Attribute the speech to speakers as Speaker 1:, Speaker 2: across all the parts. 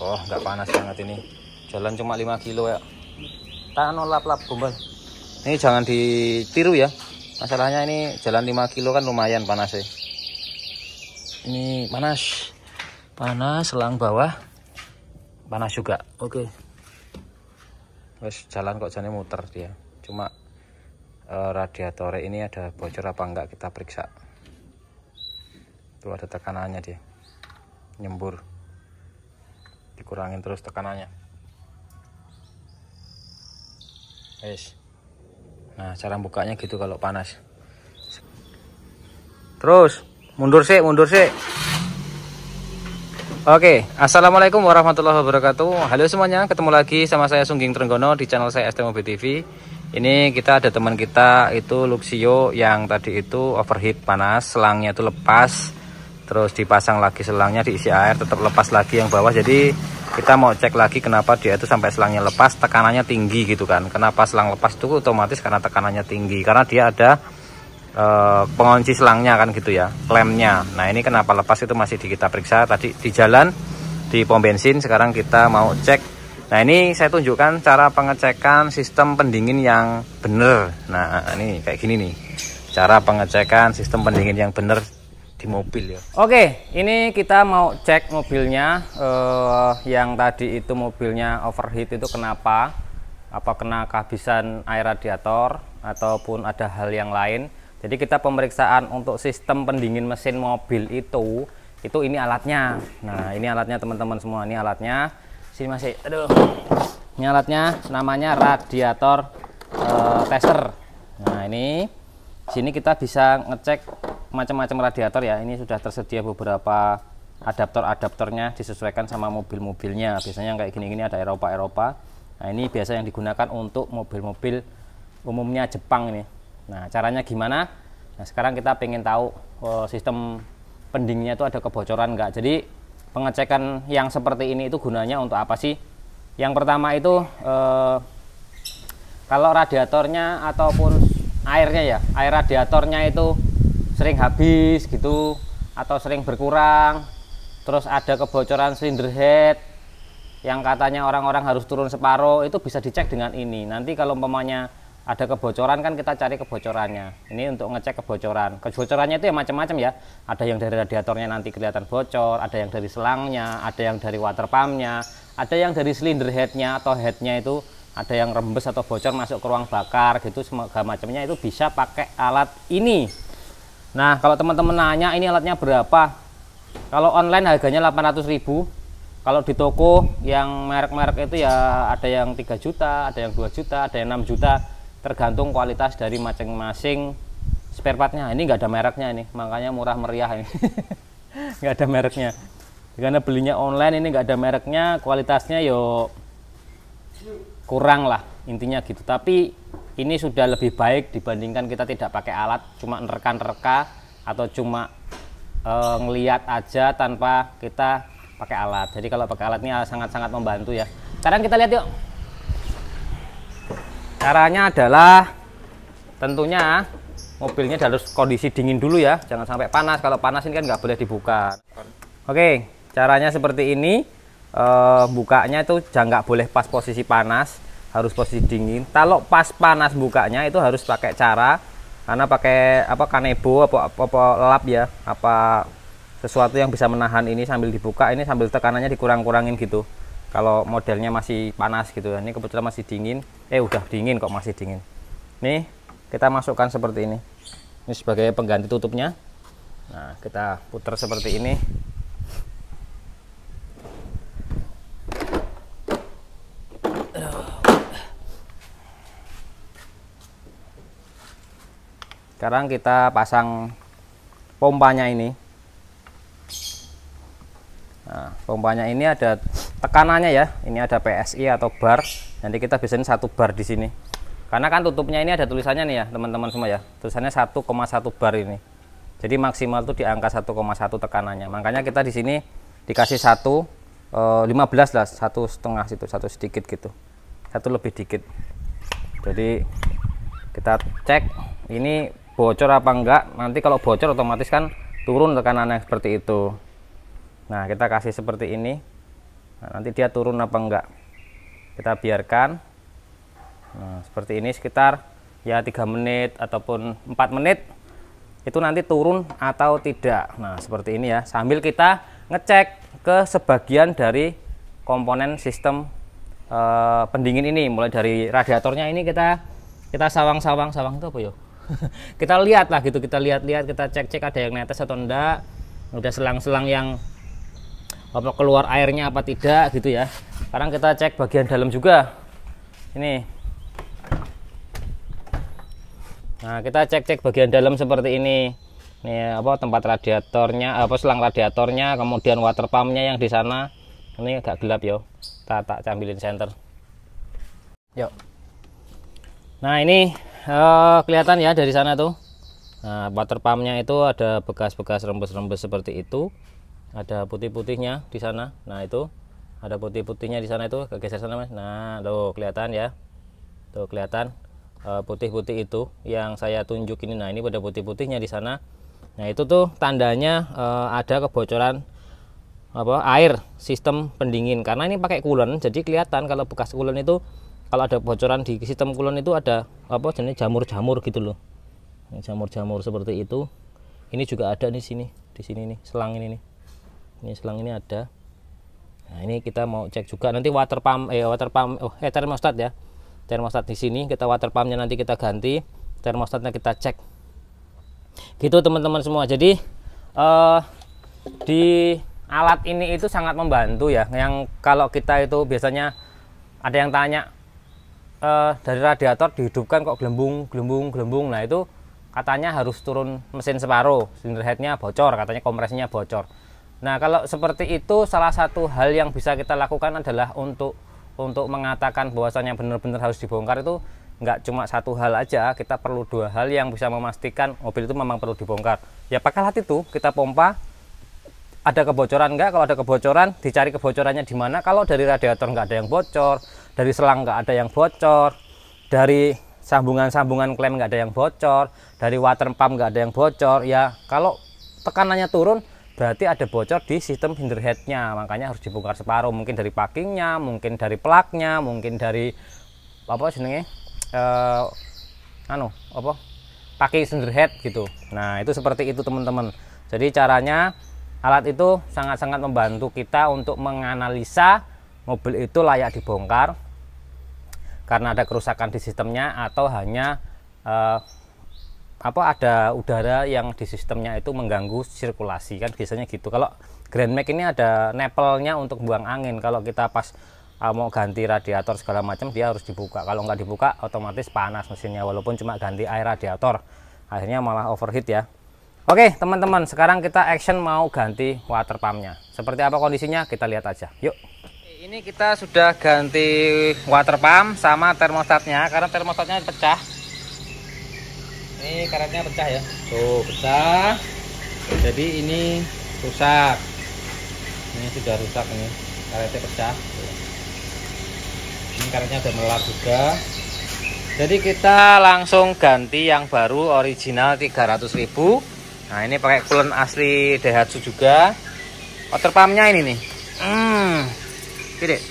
Speaker 1: Oh, nggak panas banget ini. Jalan cuma 5 kilo ya. Tahan lap-lap gombal. Ini jangan ditiru ya. Masalahnya ini jalan 5 kilo kan lumayan panas ya. Ini panas. Panas, selang bawah. Panas juga. Oke. Wes jalan kok jane muter dia. Cuma radiator ini ada bocor apa enggak kita periksa. Tuh ada tekanannya dia. Nyembur. Dikurangin terus tekanannya. Wes. Nah, cara bukanya gitu kalau panas. Terus mundur sih. Oke, assalamualaikum warahmatullahi wabarakatuh. Halo semuanya, ketemu lagi sama saya Sungging Trenggono di channel saya ST Mobil TV. Ini kita ada teman kita itu Luxio yang tadi itu overheat panas, selangnya itu lepas, terus dipasang lagi selangnya, diisi air, tetap lepas lagi yang bawah. Jadi kita mau cek lagi kenapa dia itu sampai selangnya lepas, tekanannya tinggi gitu kan. Kenapa selang lepas itu otomatis karena tekanannya tinggi, karena dia ada pengunci selangnya kan gitu ya, klemnya. Nah ini kenapa lepas itu masih kita periksa tadi di jalan di pom bensin. Sekarang kita mau cek. Nah ini saya tunjukkan cara pengecekan sistem pendingin yang bener. Nah ini kayak gini nih cara pengecekan sistem pendingin yang bener di mobil ya. Oke, ini kita mau cek mobilnya yang tadi itu mobilnya overheat itu kenapa, apa kena kehabisan air radiator ataupun ada hal yang lain. Jadi kita pemeriksaan untuk sistem pendingin mesin mobil itu ini alatnya. Nah ini alatnya teman-teman semua, ini alatnya. Sini masih, aduh, ini alatnya namanya radiator tester. Nah ini sini kita bisa ngecek macam-macam radiator ya. Ini sudah tersedia beberapa adaptor-adaptornya disesuaikan sama mobil-mobilnya. Biasanya kayak gini-gini ada Eropa. Nah ini biasa yang digunakan untuk mobil-mobil umumnya Jepang ini. Nah caranya gimana? Nah sekarang kita pengen tahu sistem pendinginnya itu ada kebocoran enggak. Jadi pengecekan yang seperti ini itu gunanya untuk apa sih? Yang pertama itu kalau radiatornya ataupun airnya ya, air radiatornya itu sering habis gitu atau sering berkurang, terus ada kebocoran silinder head yang katanya orang-orang harus turun separuh, itu bisa dicek dengan ini. Nanti kalau umpamanya ada kebocoran kan kita cari kebocorannya. Ini untuk ngecek kebocoran. Kebocorannya itu ya macam-macam ya. Ada yang dari radiatornya nanti kelihatan bocor, ada yang dari selangnya, ada yang dari water pumpnya, ada yang dari silinder headnya atau headnya itu ada yang rembes atau bocor masuk ke ruang bakar gitu. Segala macamnya itu bisa pakai alat ini. Nah kalau teman-teman nanya ini alatnya berapa? Kalau online harganya 800.000. Kalau di toko yang merek-merek itu ya ada yang 3 juta, ada yang 2 juta, ada yang 6 juta. Tergantung kualitas dari masing-masing spare partnya. Ini nggak ada mereknya ini, makanya murah meriah ini. Nggak ada mereknya karena belinya online. Ini nggak ada mereknya, kualitasnya yo kurang lah intinya gitu. Tapi ini sudah lebih baik dibandingkan kita tidak pakai alat, cuma nerka-nerka atau cuma ngeliat aja tanpa kita pakai alat. Jadi kalau pakai alat ini sangat-sangat membantu ya. Sekarang kita lihat yuk. Caranya adalah tentunya mobilnya harus kondisi dingin dulu ya, jangan sampai panas. Kalau panas ini kan nggak boleh dibuka. Oke, caranya seperti ini. Bukanya itu jangan, nggak boleh pas posisi panas, harus posisi dingin. Kalau pas panas bukanya itu harus pakai cara, karena pakai apa, kanebo apa lap ya, apa sesuatu yang bisa menahan ini sambil dibuka, ini sambil tekanannya dikurang-kurangin gitu. Kalau modelnya masih panas gitu ya. Ini kebetulan masih dingin. Udah dingin kok, masih dingin. Nih kita masukkan seperti ini. Ini sebagai pengganti tutupnya. Nah kita putar seperti ini. Sekarang kita pasang pompanya ini. Nah, pompanya ini ada tekanannya ya. Ini ada PSI atau bar. Nanti kita bisain 1 bar di sini. Karena kan tutupnya ini ada tulisannya nih ya, teman-teman semua ya. Tulisannya 1,1 bar ini. Jadi maksimal tuh di angka 1,1 tekanannya. Makanya kita di sini dikasih 15 lah, 1,5 situ, 1 sedikit gitu. 1 lebih dikit. Jadi kita cek ini bocor apa enggak. Nanti kalau bocor otomatis kan turun tekanannya seperti itu. Nah kita kasih seperti ini. Nah, nanti dia turun apa enggak, kita biarkan. Nah, seperti ini sekitar ya 3 menit ataupun 4 menit itu nanti turun atau tidak. Nah, seperti ini ya, sambil kita ngecek ke sebagian dari komponen sistem pendingin ini, mulai dari radiatornya ini kita sawang itu apa yo? Kita lihat lah gitu, kita lihat, kita cek ada yang netes atau enggak, udah selang-selang yang apa keluar airnya apa tidak gitu ya. Sekarang kita cek bagian dalam juga ini. Nah, kita cek bagian dalam seperti ini. Ini apa tempat radiatornya, apa selang radiatornya, kemudian water pumpnya yang di sana. Ini agak gelap yo. Tak cambilin senter. Yuk. Nah, ini kelihatan ya dari sana tuh. Nah, water pumpnya itu ada bekas-bekas rembes-rembes seperti itu. Ada putih-putihnya di sana. Nah, itu ada putih-putihnya di sana itu, kegeser sana Mas. Nah, tuh kelihatan ya. Tuh kelihatan putih-putih itu yang saya tunjuk ini. Nah, ini pada putih-putihnya di sana. Nah, itu tuh tandanya ada kebocoran apa air sistem pendingin, karena ini pakai coolant. Jadi kelihatan kalau bekas coolant itu, kalau ada bocoran di sistem coolant itu ada apa jenis jamur-jamur gitu loh. Jamur-jamur seperti itu. Ini juga ada di sini nih, selang ini nih. Ini selang ini ada. Nah, ini kita mau cek juga nanti termostat ya. Termostat di sini kita water pumpnya nanti kita ganti, termostatnya kita cek. Gitu teman-teman semua. Jadi di alat ini itu sangat membantu ya. Yang kalau kita itu biasanya ada yang tanya dari radiator dihidupkan kok gelembung. Nah, itu katanya harus turun mesin separuh, cylinder headnya bocor, katanya kompresinya bocor. Nah, kalau seperti itu salah satu hal yang bisa kita lakukan adalah untuk mengatakan bahwasanya benar-benar harus dibongkar itu nggak cuma satu hal aja, kita perlu 2 hal yang bisa memastikan mobil itu memang perlu dibongkar. Ya pakai alat itu, kita pompa, ada kebocoran nggak? Kalau ada kebocoran, dicari kebocorannya di mana. Kalau dari radiator nggak ada yang bocor, dari selang nggak ada yang bocor, dari sambungan-sambungan klem nggak ada yang bocor, dari water pump nggak ada yang bocor, ya kalau tekanannya turun berarti ada bocor di sistem cylinder headnya. Makanya harus dibongkar separuh, mungkin dari packingnya, mungkin dari plugnya, mungkin dari apa jenenge packing cylinder head gitu. Nah, itu seperti itu teman-teman. Jadi caranya alat itu sangat-sangat membantu kita untuk menganalisa mobil itu layak dibongkar karena ada kerusakan di sistemnya atau hanya ada udara yang di sistemnya itu mengganggu sirkulasi, kan biasanya gitu. Kalau Grand Max ini ada nepelnya untuk buang angin. Kalau kita pas mau ganti radiator segala macam, dia harus dibuka. Kalau nggak dibuka otomatis panas mesinnya, walaupun cuma ganti air radiator, akhirnya malah overheat ya. Oke teman-teman, sekarang kita action mau ganti water pumpnya. Seperti apa kondisinya kita lihat aja, yuk. Ini kita sudah ganti water pump sama termostatnya, karena termostatnya pecah. Ini karetnya pecah ya, tuh pecah. Jadi ini rusak, ini sudah rusak, ini karetnya pecah. Ini karetnya udah melar juga. Jadi kita langsung ganti yang baru original 300.000. Nah, ini pakai coolant asli Daihatsu juga. Water pumpnya ini nih, gede.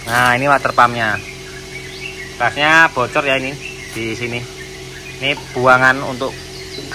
Speaker 1: Nah, ini water pumpnya, gasnya bocor ya, ini di sini. Ini buangan untuk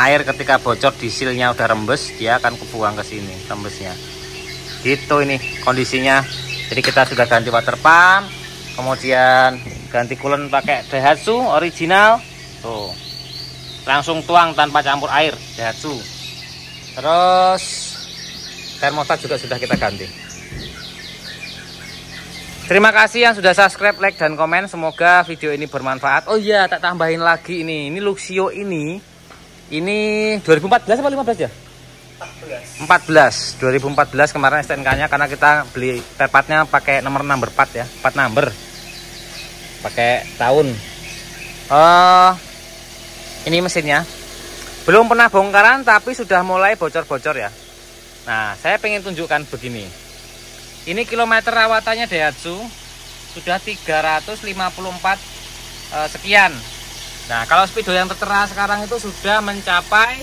Speaker 1: air ketika bocor, dieselnya udah rembes, dia akan kebuang ke sini rembesnya. Gitu ini kondisinya. Jadi kita sudah ganti water pump, kemudian ganti coolant pakai Daihatsu original. Tuh. Langsung tuang tanpa campur air Daihatsu. Terus termostat juga sudah kita ganti. Terima kasih yang sudah subscribe, like, dan komen. Semoga video ini bermanfaat. Oh iya, tak tambahin lagi ini Luxio ini 2014 apa 15 ya? 14. 2014 kemarin STNK-nya, karena kita beli spare pakai nomor number 4 ya, 4 number. Pakai tahun. Ini mesinnya belum pernah bongkaran tapi sudah mulai bocor-bocor ya. Nah, saya pengen tunjukkan begini. Ini kilometer rawatannya Daihatsu sudah 354 sekian. Nah, kalau speedo yang tertera sekarang itu sudah mencapai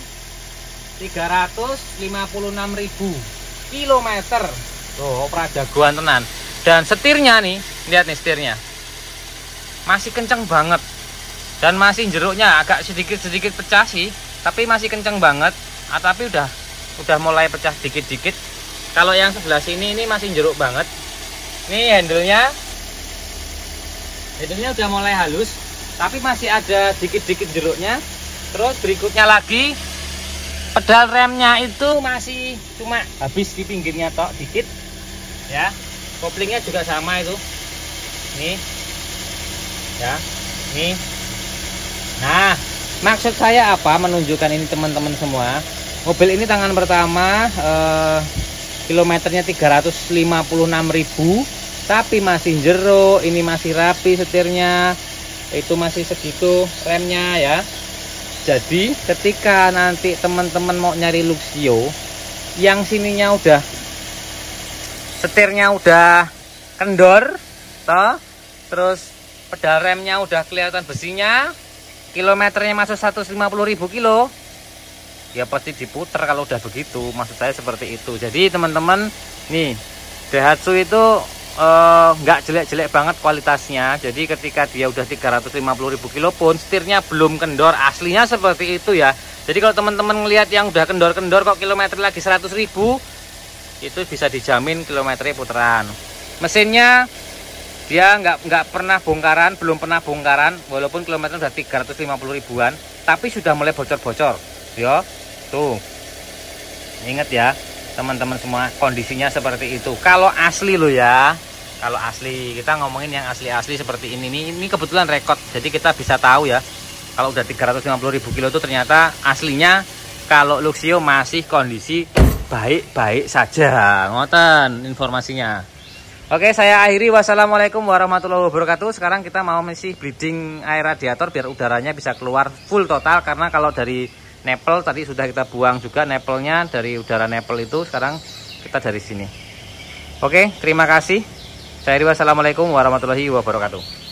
Speaker 1: 356.000 kilometer. Tuh, opera jagoan tenan. Dan setirnya nih, lihat nih setirnya. Masih kenceng banget. Dan masih jeruknya agak sedikit-sedikit pecah sih, tapi masih kenceng banget. Tapi udah mulai pecah dikit-dikit. Kalau yang sebelah sini ini masih jeruk banget. Nih handle-nya udah mulai halus, tapi masih ada dikit-dikit jeruknya. Terus berikutnya lagi, pedal remnya itu masih cuma habis di pinggirnya tok dikit ya. Koplingnya juga sama itu nih ya, nih. Nah, maksud saya apa menunjukkan ini teman-teman semua, mobil ini tangan pertama kilometernya 356.000, tapi masih jeruk, ini masih rapi setirnya, itu masih segitu remnya ya. Jadi ketika nanti teman-teman mau nyari Luxio yang sininya udah setirnya udah kendor toh, terus pedal remnya udah kelihatan besinya, kilometernya masuk 150.000 kilo, ya pasti diputer kalau udah begitu. Maksud saya seperti itu. Jadi teman-teman nih, Daihatsu itu nggak jelek-jelek banget kualitasnya. Jadi ketika dia udah 350.000 kilo pun setirnya belum kendor, aslinya seperti itu ya. Jadi kalau teman-teman ngelihat yang udah kendor-kendor kok kilometer lagi 100.000, itu bisa dijamin kilometernya puteran. Mesinnya dia nggak pernah bongkaran, belum pernah bongkaran, walaupun kilometer udah 350 ribuan, tapi sudah mulai bocor-bocor ya. Tuh, inget ya teman-teman semua, kondisinya seperti itu kalau asli lo ya. Kalau asli, kita ngomongin yang asli-asli seperti ini kebetulan rekod, jadi kita bisa tahu ya kalau udah 350.000 kilo itu ternyata aslinya kalau Luxio masih kondisi baik-baik saja. Ngoten informasinya. Oke, saya akhiri. Wassalamualaikum warahmatullahi wabarakatuh. Sekarang kita mau masih bleeding air radiator biar udaranya bisa keluar full total, karena kalau dari nepel tadi sudah kita buang juga nepelnya, dari udara nepel itu sekarang kita dari sini. Oke, terima kasih. Saya akhiri. Wassalamualaikum warahmatullahi wabarakatuh.